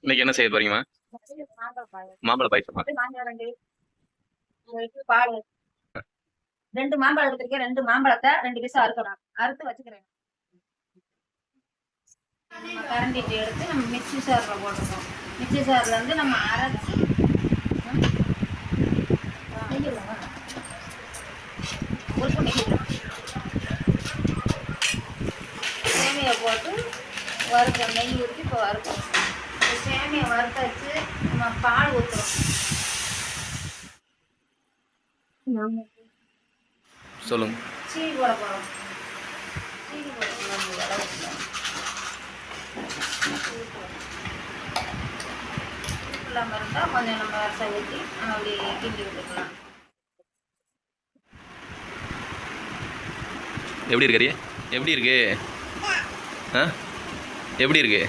இன்னைக்கு என்ன செய்ய போறீங்கம்மா? மாம்பழ பாயசமா? பால் 2 மாம்பழம் எடுத்துருக்கேன். 2 மாம்பழத்தை 2 பீஸா அறுக்கணும். அறுத்து வச்சுக்கிறேன். கரண்டிட்டு எடுத்து நம்ம மிக்சி சாரில் போட்டுருக்கோம். மிக்சி சாரில் வந்து நம்ம அரைச்சி சேமியை போட்டு வறுக்க நெய் ஊற்றி இப்போ வறுக்கணும். சேமியை வறுத்த வச்சு நம்ம பால் ஊற்றுறோம். சொல்லுங்க. சீனி போட போகிறோம். சீனி போடணும். இல்லாமல் இருந்தால் கொஞ்சம் நம்ம ரசம் ஊற்றி நம்ம அப்படி கிண்டி விட்டுக்கலாம். எப்படி இருக்கு? எப்படி இருக்கு? எப்படி இருக்கு?